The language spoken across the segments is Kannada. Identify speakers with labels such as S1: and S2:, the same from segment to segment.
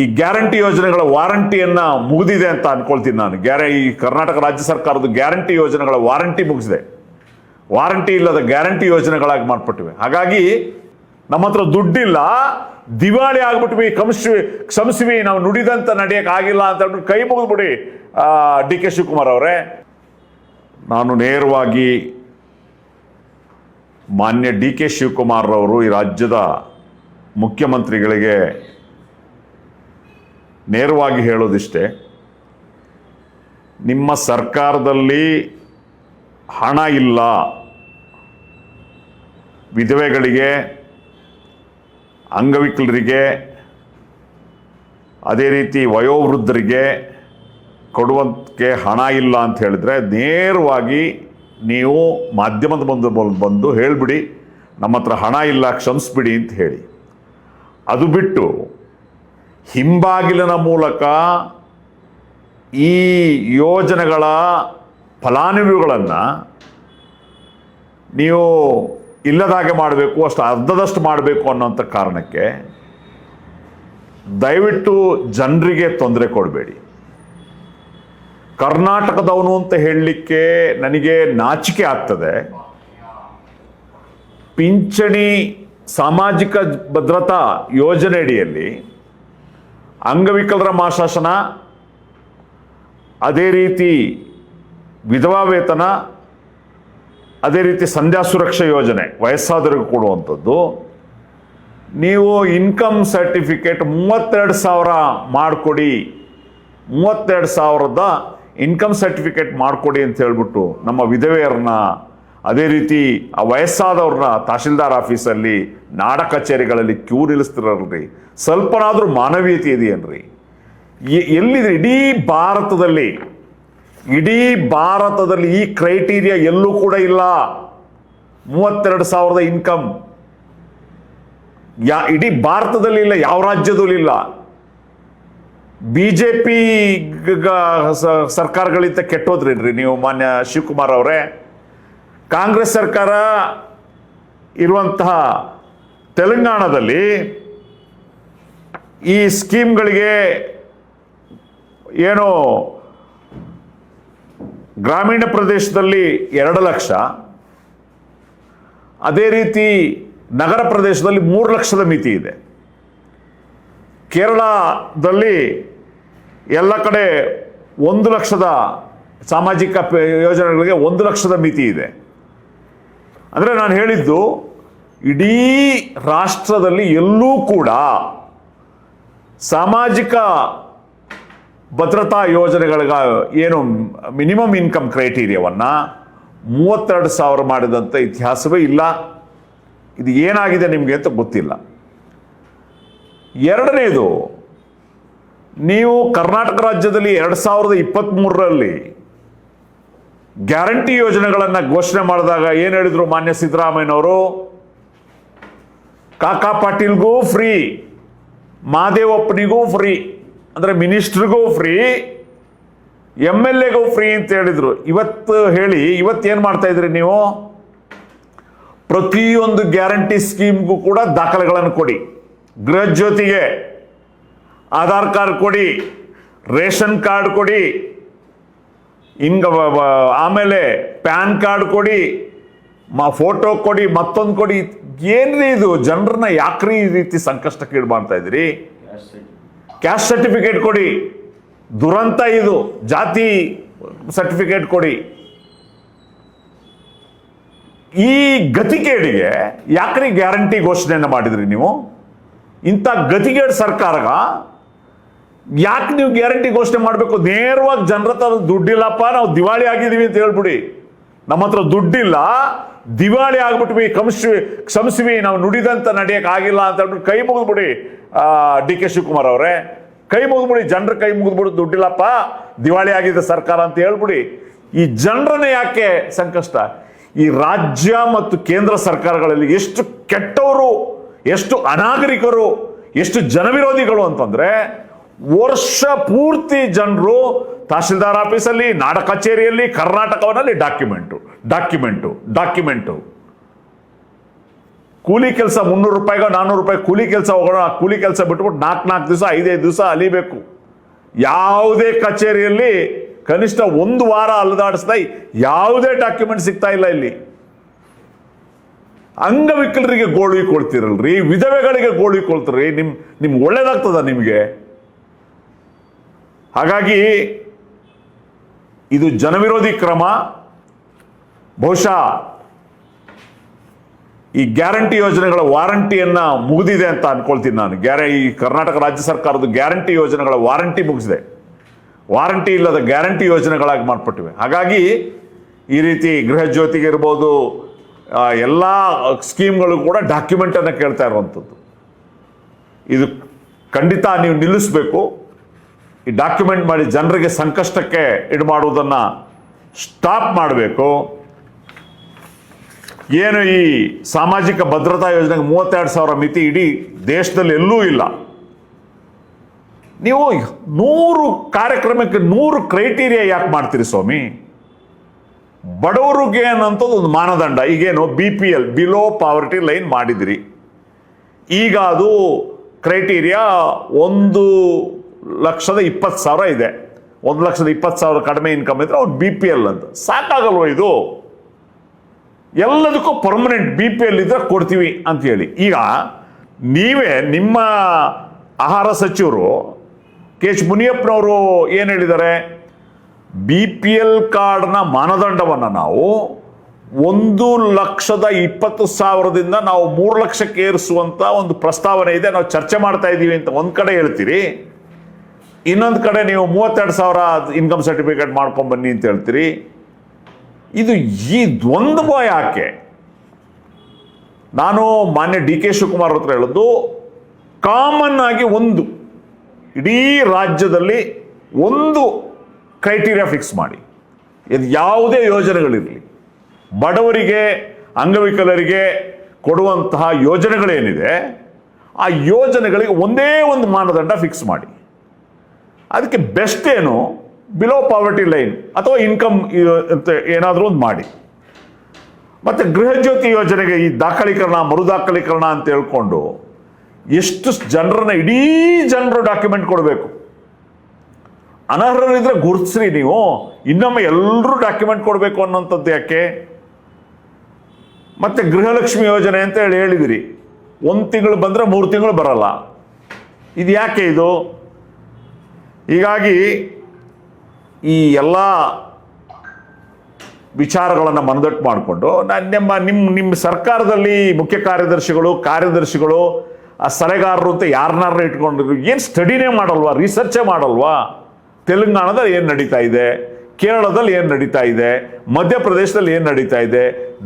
S1: ಈ ಗ್ಯಾರಂಟಿ ಯೋಜನೆಗಳ ವಾರಂಟಿಯನ್ನ ಮುಗಿದಿದೆ ಅಂತ ಅನ್ಕೊಳ್ತೀನಿ ನಾನು. ಈ ಕರ್ನಾಟಕ ರಾಜ್ಯ ಸರ್ಕಾರದ ಗ್ಯಾರಂಟಿ ಯೋಜನೆಗಳ ವಾರಂಟಿ ಮುಗಿಸಿದೆ. ವಾರಂಟಿ ಇಲ್ಲದ ಗ್ಯಾರಂಟಿ ಯೋಜನೆಗಳಾಗಿ ಮಾಡ್ಬಿಟ್ಟಿವೆ. ಹಾಗಾಗಿ ನಮ್ಮ ಹತ್ರ ದುಡ್ಡಿಲ್ಲ, ದಿವಾಳಿ ಆಗ್ಬಿಟ್ವಿ, ಕ್ಷಮಿಸ್ವಿ, ನಾವು ನುಡಿದಂತ ನಡೆಯಕ್ಕೆ ಆಗಿಲ್ಲ ಅಂತ ಹೇಳ್ಬಿಟ್ಟು ಕೈ ಮುಗಿದ್ಬಿಡಿ. ಡಿ ಕೆ ಶಿವಕುಮಾರ್ ಅವರೇ, ನಾನು ನೇರವಾಗಿ ಮಾನ್ಯ ಡಿ ಕೆ ಶಿವಕುಮಾರ್ ಅವರು ಈ ರಾಜ್ಯದ ಮುಖ್ಯಮಂತ್ರಿಗಳಿಗೆ ನೇರವಾಗಿ ಹೇಳೋದಿಷ್ಟೇ, ನಿಮ್ಮ ಸರ್ಕಾರದಲ್ಲಿ ಹಣ ಇಲ್ಲ, ವಿಧವೆಗಳಿಗೆ, ಅಂಗವಿಕಲರಿಗೆ, ಅದೇ ರೀತಿ ವಯೋವೃದ್ಧರಿಗೆ ಕೊಡುವಂತೆ ಹಣ ಇಲ್ಲ ಅಂತ ಹೇಳಿದ್ರೆ ನೇರವಾಗಿ ನೀವು ಮಾಧ್ಯಮದ ಬಂದು ಹೇಳಿಬಿಡಿ, ನಮ್ಮ ಹತ್ರ ಹಣ ಇಲ್ಲ, ಕ್ಷಮಿಸ್ಬಿಡಿ ಅಂತ ಹೇಳಿ. ಅದು ಬಿಟ್ಟು ಹಿಂಬಾಗಿಲಿನ ಮೂಲಕ ಈ ಯೋಜನೆಗಳ ಫಲಾನುಭವಿಗಳನ್ನು ನೀವು ಇಲ್ಲದಾಗೆ ಮಾಡಬೇಕು, ಅಷ್ಟು ಅರ್ಧದಷ್ಟು ಮಾಡಬೇಕು ಅನ್ನೋಂಥ ಕಾರಣಕ್ಕೆ ದಯವಿಟ್ಟು ಜನರಿಗೆ ತೊಂದರೆ ಕೊಡಬೇಡಿ. ಕರ್ನಾಟಕದವನು ಅಂತ ಹೇಳಲಿಕ್ಕೆ ನನಗೆ ನಾಚಿಕೆ ಆಗ್ತದೆ. ಪಿಂಚಣಿ ಸಾಮಾಜಿಕ ಭದ್ರತಾ ಯೋಜನೆ ಅಡಿಯಲ್ಲಿ ಅಂಗವಿಕಲರ ಮಾಸಾಶನ, ಅದೇ ರೀತಿ ವಿಧವಾ ವೇತನ, ಅದೇ ರೀತಿ ಸಂಧ್ಯಾ ಸುರಕ್ಷಾ ಯೋಜನೆ ವಯಸ್ಸಾದವರಿಗೆ ಕೊಡುವಂಥದ್ದು, ನೀವು ಇನ್ಕಮ್ ಸರ್ಟಿಫಿಕೇಟ್ 32,000 ಮಾಡಿಕೊಡಿ, 32,000ದ ಇನ್ಕಮ್ ಸರ್ಟಿಫಿಕೇಟ್ ಮಾಡಿಕೊಡಿ ಅಂತ ಹೇಳ್ಬಿಟ್ಟು ನಮ್ಮ ವಿಧವೆಯರನ್ನ, ಅದೇ ರೀತಿ ಆ ವಯಸ್ಸಾದವ್ರನ್ನ ತಹಶೀಲ್ದಾರ್ ಆಫೀಸಲ್ಲಿ, ನಾಡ ಕಚೇರಿಗಳಲ್ಲಿ ಕ್ಯೂ ನಿಲ್ಲಿಸ್ತಿರಲ್ರಿ. ಸ್ವಲ್ಪನಾದ್ರೂ ಮಾನವೀಯತೆ ಇದೆಯೇನ್ರಿ? ಎಲ್ಲಿದೆ ಇಡೀ ಭಾರತದಲ್ಲಿ ಈ ಕ್ರೈಟೀರಿಯಾ ಎಲ್ಲೂ ಕೂಡ ಇಲ್ಲ. 32,000 ಇನ್ಕಮ್ ಇಡೀ ಭಾರತದಲ್ಲಿ ಇಲ್ಲ, ಯಾವ ರಾಜ್ಯದಲ್ಲೂ ಇಲ್ಲ. ಬಿಜೆಪಿ ಸರ್ಕಾರಗಳಿಂದ ಕೆಟ್ಟೋದ್ರೇನ್ರಿ ನೀವು ಮಾನ್ಯ ಶಿವಕುಮಾರ್ ಅವರೇ? ಕಾಂಗ್ರೆಸ್ ಸರ್ಕಾರ ಇರುವಂತಹ ತೆಲಂಗಾಣದಲ್ಲಿ ಈ ಸ್ಕೀಮ್ಗಳಿಗೆ ಏನೋ ಗ್ರಾಮೀಣ ಪ್ರದೇಶದಲ್ಲಿ 2 ಲಕ್ಷ, ಅದೇ ರೀತಿ ನಗರ ಪ್ರದೇಶದಲ್ಲಿ 3 ಲಕ್ಷದ ಮಿತಿ ಇದೆ. ಕೇರಳದಲ್ಲಿ ಎಲ್ಲ ಕಡೆ 1 ಲಕ್ಷದ ಸಾಮಾಜಿಕ ಯೋಜನೆಗಳಿಗೆ 1 ಲಕ್ಷದ ಮಿತಿ ಇದೆ. ಅಂದರೆ ನಾನು ಹೇಳಿದ್ದು ಇಡೀ ರಾಷ್ಟ್ರದಲ್ಲಿ ಎಲ್ಲೂ ಕೂಡ ಸಾಮಾಜಿಕ ಭದ್ರತಾ ಯೋಜನೆಗಳಿಗೆ ಏನು ಮಿನಿಮಮ್ ಇನ್ಕಮ್ ಕ್ರೈಟೀರಿಯಾವನ್ನು 32,000 ಮಾಡಿದಂಥ ಇತಿಹಾಸವೇ ಇಲ್ಲ. ಇದು ಏನಾಗಿದೆ ನಿಮಗೆ ಅಂತ ಗೊತ್ತಿಲ್ಲ. ಎರಡನೇದು, ನೀವು ಕರ್ನಾಟಕ ರಾಜ್ಯದಲ್ಲಿ 2023ರಲ್ಲಿ ಗ್ಯಾರಂಟಿ ಯೋಜನೆಗಳನ್ನು ಘೋಷಣೆ ಮಾಡಿದಾಗ ಏನು ಹೇಳಿದ್ರು ಮಾನ್ಯ ಸಿದ್ದರಾಮಯ್ಯನವರು? ಕಾಕಾ ಪಾಟೀಲ್ಗೂ ಫ್ರೀ, ಮಾದೇವಪ್ಪನಿಗೂ ಫ್ರೀ, ಅಂದರೆ ಮಿನಿಸ್ಟ್ರಿಗೂ ಫ್ರೀ, MLAಗೂ ಫ್ರೀ ಅಂತ ಹೇಳಿದ್ರು. ಇವತ್ತೇನು ಮಾಡ್ತಾ ಇದ್ರಿ ನೀವು? ಪ್ರತಿಯೊಂದು ಗ್ಯಾರಂಟಿ ಸ್ಕೀಮ್ಗೂ ಕೂಡ ದಾಖಲೆಗಳನ್ನು ಕೊಡಿ. ಗೃಹ ಜ್ಯೋತಿಗೆ ಆಧಾರ್ ಕಾರ್ಡ್ ಕೊಡಿ, ರೇಷನ್ ಕಾರ್ಡ್ ಕೊಡಿ, ಆಮೇಲೆ ಪ್ಯಾನ್ ಕಾರ್ಡ್ ಕೊಡಿ, ಫೋಟೋ ಕೊಡಿ, ಮತ್ತೊಂದು ಕೊಡಿ. ಏನ್ರಿ ಇದು? ಜನರನ್ನ ಯಾಕ್ರಿ ಈ ರೀತಿ ಸಂಕಷ್ಟಕ್ಕೆ ಮಾಡ್ತಾ ಇದ್ರಿ? ಕ್ಯಾಸ್ಟ್ ಸರ್ಟಿಫಿಕೇಟ್ ಕೊಡಿ, ದುರಂತ ಇದು. ಜಾತಿ ಸರ್ಟಿಫಿಕೇಟ್ ಕೊಡಿ. ಈ ಗತಿಗೇಡಿಗೆ ಯಾಕ್ರಿ ಗ್ಯಾರಂಟಿ ಘೋಷಣೆಯನ್ನು ಮಾಡಿದ್ರಿ ನೀವು? ಇಂಥ ಗತಿಗೇಡ್ ಸರ್ಕಾರಗ ಯಾಕೆ ನೀವು ಗ್ಯಾರಂಟಿ ಘೋಷಣೆ ಮಾಡಬೇಕು? ನೇರವಾಗಿ ಜನರ ಹತ್ರ ದುಡ್ಡಿಲ್ಲಪ್ಪ, ನಾವು ದಿವಾಳಿ ಆಗಿದ್ದೀವಿ ಅಂತ ಹೇಳ್ಬಿಡಿ. ನಮ್ಮ ಹತ್ರ ದುಡ್ಡಿಲ್ಲ, ದಿವಾಳಿ ಆಗ್ಬಿಟ್ವಿ, ಕ್ಷಮಿಸ್ವಿ, ನಾವು ನುಡಿದಂತ ನಡೆಯಕ್ಕೆ ಆಗಿಲ್ಲ ಅಂತ ಹೇಳ್ಬಿಟ್ಟು ಕೈ ಮುಗಿದ್ಬಿಡಿ. ಡಿ ಕೆ ಶಿವಕುಮಾರ್ ಅವರೇ, ಕೈ ಮುಗಿದ್ಬಿಡಿ, ಜನರ ಕೈ ಮುಗಿದ್ಬಿಡು, ದುಡ್ಡಿಲ್ಲಪ್ಪ, ದಿವಾಳಿ ಆಗಿದೆ ಸರ್ಕಾರ ಅಂತ ಹೇಳ್ಬಿಡಿ. ಈ ಜನರನ್ನೇ ಯಾಕೆ ಸಂಕಷ್ಟ? ಈ ರಾಜ್ಯ ಮತ್ತು ಕೇಂದ್ರ ಸರ್ಕಾರಗಳಲ್ಲಿ ಎಷ್ಟು ಕೆಟ್ಟವರು, ಎಷ್ಟು ಅನಾಗರಿಕರು, ಎಷ್ಟು ಜನವಿರೋಧಿಗಳು ಅಂತಂದ್ರೆ, ವರ್ಷ ಪೂರ್ತಿ ಜನರು ತಹಶೀಲ್ದಾರ್ ಆಫೀಸಲ್ಲಿ, ನಾಡ ಕಚೇರಿಯಲ್ಲಿ, ಕರ್ನಾಟಕವನ್ನಲ್ಲಿ ಡಾಕ್ಯುಮೆಂಟು ಕೂಲಿ ಕೆಲಸ 300 ರೂಪಾಯಿಗೋ 400 ರೂಪಾಯಿ ಕೂಲಿ ಕೆಲಸ ಹೋಗೋಣ, ಆ ಕೂಲಿ ಕೆಲಸ ಬಿಟ್ಬಿಟ್ಟು 4 ದಿವಸ 5 ದಿವಸ ಅಲಿಬೇಕು. ಯಾವುದೇ ಕಚೇರಿಯಲ್ಲಿ ಕನಿಷ್ಠ 1 ವಾರ ಅಲದಾಡಿಸ್ದ ಯಾವುದೇ ಡಾಕ್ಯುಮೆಂಟ್ ಸಿಗ್ತಾ ಇಲ್ಲ ಇಲ್ಲಿ. ಅಂಗವಿಕಲರಿಗೆ ಗೋಳು ಕೊಡ್ತಿರಲ್ರಿ, ವಿಧವೆಗಳಿಗೆ ಗೋಳು ಕೊಡ್ತೀರಿ, ನಿಮ್ಗೆ ಒಳ್ಳೇದಾಗ್ತದ ನಿಮಗೆ? ಹಾಗಾಗಿ ಇದು ಜನವಿರೋಧಿ ಕ್ರಮ. ಬಹುಶಃ ಈ ಗ್ಯಾರಂಟಿ ಯೋಜನೆಗಳ ವಾರಂಟಿಯನ್ನ ಮುಗಿದಿದೆ ಅಂತ ಅನ್ಕೊಳ್ತೀನಿ ನಾನು. ಈ ಕರ್ನಾಟಕ ರಾಜ್ಯ ಸರ್ಕಾರದ ಗ್ಯಾರಂಟಿ ಯೋಜನೆಗಳ ವಾರಂಟಿ ಮುಗಿಸಿದೆ. ವಾರಂಟಿ ಇಲ್ಲದ ಗ್ಯಾರಂಟಿ ಯೋಜನೆಗಳಾಗಿ ಮಾರ್ಪಟ್ಟಿವೆ. ಹಾಗಾಗಿ ಈ ರೀತಿ ಗೃಹ ಜ್ಯೋತಿಗೆ ಇರ್ಬೋದು, ಎಲ್ಲ ಸ್ಕೀಮ್ಗಳು ಕೂಡ ಡಾಕ್ಯುಮೆಂಟನ್ನು ಕೇಳ್ತಾ ಇರುವಂಥದ್ದು. ಇದು ಖಂಡಿತ ನೀವು ನಿಲ್ಲಿಸಬೇಕು. ಈ ಡಾಕ್ಯುಮೆಂಟ್ ಮಾಡಿ ಜನರಿಗೆ ಸಂಕಷ್ಟಕ್ಕೆ ಮಾಡುವುದನ್ನು ಸ್ಟಾಪ್ ಮಾಡಬೇಕು. ಏನು ಈ ಸಾಮಾಜಿಕ ಭದ್ರತಾ ಯೋಜನೆಗೆ 32,000 ಮಿತಿ ಇಡೀ ದೇಶದಲ್ಲಿ ಎಲ್ಲೂ ಇಲ್ಲ. ನೀವು 100 ಕಾರ್ಯಕ್ರಮಕ್ಕೆ 100 ಕ್ರೈಟೀರಿಯಾ ಯಾಕೆ ಮಾಡ್ತೀರಿ ಸ್ವಾಮಿ? ಬಡವರಿಗೆ ಅನ್ನೋಂಥದ್ದು ಒಂದು ಮಾನದಂಡ. ಈಗೇನು BPL ಬಿಲೋ ಪಾವರ್ಟಿ ಲೈನ್ ಮಾಡಿದಿರಿ, ಈಗ ಅದು ಕ್ರೈಟೀರಿಯಾ 1,20,000 ಇದೆ. 1,20,000 ಕಡಿಮೆ ಇನ್ಕಮ್ ಇದ್ರೆ ಅವ್ನು BPL ಅಂತ. ಸಾಕಾಗಲ್ವ ಇದು? ಎಲ್ಲದಕ್ಕೂ ಪರ್ಮನೆಂಟ್ BPL ಇದ್ರೆ ಕೊಡ್ತೀವಿ ಅಂತ ಹೇಳಿ. ಈಗ ನೀವೇ ನಿಮ್ಮ ಆಹಾರ ಸಚಿವರು KH ಮುನಿಯಪ್ಪನವರು ಏನು ಹೇಳಿದ್ದಾರೆ? BPL ಕಾರ್ಡ್ನ ಮಾನದಂಡವನ್ನು ನಾವು 1,20,000ದಿಂದ ನಾವು 3 ಲಕ್ಷಕ್ಕೆ ಏರಿಸುವಂತ ಒಂದು ಪ್ರಸ್ತಾವನೆ ಇದೆ, ನಾವು ಚರ್ಚೆ ಮಾಡ್ತಾ ಇದ್ದೀವಿ ಅಂತ ಒಂದ್ ಕಡೆ ಹೇಳ್ತೀರಿ, ಇನ್ನೊಂದು ಕಡೆ ನೀವು 32,000 ಇನ್ಕಮ್ ಸರ್ಟಿಫಿಕೇಟ್ ಮಾಡ್ಕೊಂಡ್ ಬನ್ನಿ ಅಂತ ಹೇಳ್ತೀರಿ. ಇದು ಈ ದ್ವಂದ್ವ ಯಾಕೆ? ನಾನು ಮಾನ್ಯ DK ಶಿವಕುಮಾರ್ ಹತ್ರ ಹೇಳೋದು, ಕಾಮನ್ ಆಗಿ ಒಂದು ಇಡೀ ರಾಜ್ಯದಲ್ಲಿ ಒಂದು ಕ್ರೈಟೀರಿಯಾ ಫಿಕ್ಸ್ ಮಾಡಿ. ಇದು ಯಾವುದೇ ಯೋಜನೆಗಳಿರಲಿ, ಬಡವರಿಗೆ ಅಂಗವಿಕಲರಿಗೆ ಕೊಡುವಂತಹ ಯೋಜನೆಗಳೇನಿದೆ ಆ ಯೋಜನೆಗಳಿಗೆ ಒಂದೇ ಒಂದು ಮಾನದಂಡ ಫಿಕ್ಸ್ ಮಾಡಿ. ಅದಕ್ಕೆ ಬೆಸ್ಟ್ ಏನು? ಬಿಲೋ ಪಾವರ್ಟಿ ಲೈನ್ ಅಥವಾ ಇನ್ಕಮ್ ಅಂತ ಏನಾದರೂ ಒಂದು ಮಾಡಿ. ಮತ್ತು ಗೃಹ ಜ್ಯೋತಿ ಯೋಜನೆಗೆ ಈ ದಾಖಲೀಕರಣ ಮರುದಾಖಲೀಕರಣ ಅಂತ ಹೇಳ್ಕೊಂಡು ಎಷ್ಟು ಜನರನ್ನ, ಇಡೀ ಜನರು ಡಾಕ್ಯುಮೆಂಟ್ ಕೊಡಬೇಕು. ಅನರ್ಹರಿದ್ರೆ ಗುರುತಿಸ್ರಿ ನೀವು, ಇನ್ನೊಮ್ಮೆ ಎಲ್ಲರೂ ಡಾಕ್ಯುಮೆಂಟ್ ಕೊಡಬೇಕು ಅನ್ನೋಂಥದ್ದು ಯಾಕೆ? ಮತ್ತೆ ಗೃಹಲಕ್ಷ್ಮಿ ಯೋಜನೆ ಅಂತ ಹೇಳಿದಿರಿ, 1 ತಿಂಗಳು ಬಂದರೆ 3 ತಿಂಗಳು ಬರಲ್ಲ. ಇದು ಯಾಕೆ ಇದು? ಹೀಗಾಗಿ ಈ ಎಲ್ಲ ವಿಚಾರಗಳನ್ನು ಮನದಟ್ಟು ಮಾಡಿಕೊಂಡು ನಿಮ್ಮ ಸರ್ಕಾರದಲ್ಲಿ ಮುಖ್ಯ ಕಾರ್ಯದರ್ಶಿಗಳು ಆ ಸಲಹೆಗಾರರು ಅಂತ ಯಾರನ್ನಾರು ಇಟ್ಕೊಂಡಿದ್ರು. ಏನು ಸ್ಟಡಿನೇ ಮಾಡಲ್ವಾ? ರಿಸರ್ಚೇ ಮಾಡಲ್ವಾ? ತೆಲಂಗಾಣದಲ್ಲಿ ಏನು ನಡೀತಾ ಇದೆ, ಕೇರಳದಲ್ಲಿ ಏನು ನಡೀತಾ ಇದೆ, ಮಧ್ಯಪ್ರದೇಶದಲ್ಲಿ ಏನು ನಡೀತಾ ಇದೆ,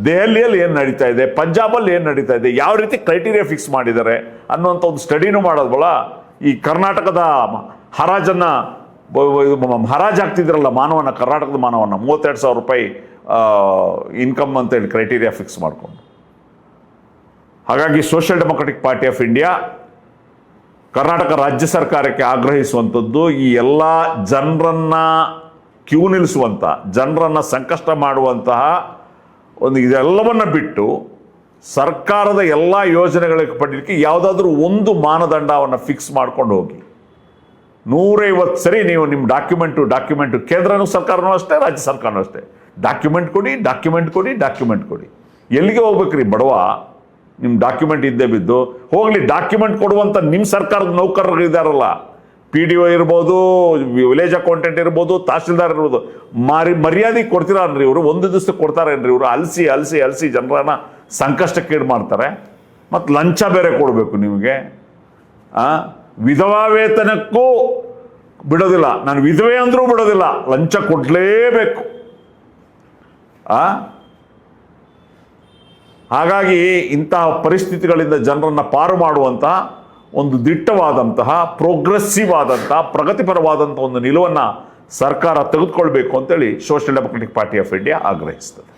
S1: ದೆಹಲಿಯಲ್ಲಿ ಏನು ನಡೀತಾ ಇದೆ, ಪಂಜಾಬಲ್ಲಿ ಏನು ನಡೀತಾ ಇದೆ, ಯಾವ ರೀತಿ ಕ್ರೈಟೀರಿಯಾ ಫಿಕ್ಸ್ ಮಾಡಿದ್ದಾರೆ ಅನ್ನುವಂಥ ಒಂದು ಸ್ಟಡಿನೂ ಮಾಡೋದ್ವಲ್ಲ. ಈ ಕರ್ನಾಟಕದ ಹರಾಜನ್ನು ಹರಾಜಾಗ್ತಿದ್ರಲ್ಲ ಮಾನವನ, ಕರ್ನಾಟಕದ ಮಾನವನ 32,000 ರೂಪಾಯಿ ಇನ್ಕಮ್ ಅಂತೇಳಿ ಕ್ರೈಟೀರಿಯಾ ಫಿಕ್ಸ್ ಮಾಡಿಕೊಂಡು. ಹಾಗಾಗಿ social Democratic Party of India Karnataka ರಾಜ್ಯ ಸರ್ಕಾರಕ್ಕೆ ಆಗ್ರಹಿಸುವಂಥದ್ದು, ಈ ಎಲ್ಲ ಜನರನ್ನ ಕ್ಯೂ ನಿಲ್ಲಿಸುವಂಥ, ಜನರನ್ನ ಸಂಕಷ್ಟ ಮಾಡುವಂತಹ ಒಂದು ಇದೆಲ್ಲವನ್ನ ಬಿಟ್ಟು ಸರ್ಕಾರದ ಎಲ್ಲ ಯೋಜನೆಗಳಿಗೆ ಪಡಲಿಕ್ಕೆ ಯಾವುದಾದ್ರೂ ಒಂದು ಮಾನದಂಡವನ್ನು ಫಿಕ್ಸ್ ಮಾಡ್ಕೊಂಡು ಹೋಗಿ. 150 ಸರಿ ನೀವು ನಿಮ್ಮ ಡಾಕ್ಯುಮೆಂಟು ಕೇಂದ್ರನೂ ಸರ್ಕಾರನೂ ಅಷ್ಟೇ, ರಾಜ್ಯ ಸರ್ಕಾರನೂ ಅಷ್ಟೇ, ಡಾಕ್ಯುಮೆಂಟ್ ಕೊಡಿ. ಎಲ್ಲಿಗೆ ಹೋಗ್ಬೇಕ್ರಿ ಬಡವ? ನಿಮ್ಮ ಡಾಕ್ಯುಮೆಂಟ್ ಇದ್ದೇ ಬಿದ್ದು ಹೋಗ್ಲಿ. ಡಾಕ್ಯುಮೆಂಟ್ ಕೊಡುವಂಥ ನಿಮ್ಮ ಸರ್ಕಾರದ ನೌಕರರು ಇದ್ದಾರಲ್ಲ, PDO ಇರ್ಬೋದು, ವಿಲೇಜ್ ಅಕೌಂಟೆಂಟ್ ಇರ್ಬೋದು, ತಹಶೀಲ್ದಾರ್ ಇರ್ಬೋದು, ಮರ್ಯಾದೆ ಕೊಡ್ತೀರನ್ರಿ ಇವರು? ಒಂದು ದಿವಸಕ್ಕೆ ಕೊಡ್ತಾರೇನ್ರಿ ಇವರು? ಅಲಸಿ ಜನರನ್ನ ಸಂಕಷ್ಟಕ್ಕೀಡು ಮಾಡ್ತಾರೆ. ಮತ್ತು ಲಂಚ ಬೇರೆ ಕೊಡಬೇಕು ನಿಮಗೆ. ವಿಧವಾ ವೇತನಕ್ಕೂ ಬಿಡೋದಿಲ್ಲ, ನಾನು ವಿಧವೆ ಅಂದ್ರೂ ಬಿಡೋದಿಲ್ಲ, ಲಂಚ ಕೊಡಲೇಬೇಕು. ಹಾಗಾಗಿ ಇಂತಹ ಪರಿಸ್ಥಿತಿಗಳಿಂದ ಜನರನ್ನ ಪಾರು ಮಾಡುವಂತಹ ಒಂದು ದಿಟ್ಟವಾದಂತಹ ಪ್ರೋಗ್ರೆಸಿವ್ ಆದಂತಹ ಪ್ರಗತಿಪರವಾದಂತಹ ಒಂದು ನಿಲುವನ್ನು ಸರ್ಕಾರ ತೆಗೆದುಕೊಳ್ಬೇಕು ಅಂತೇಳಿ Social Democratic Party of India ಆಗ್ರಹಿಸ್ತದೆ.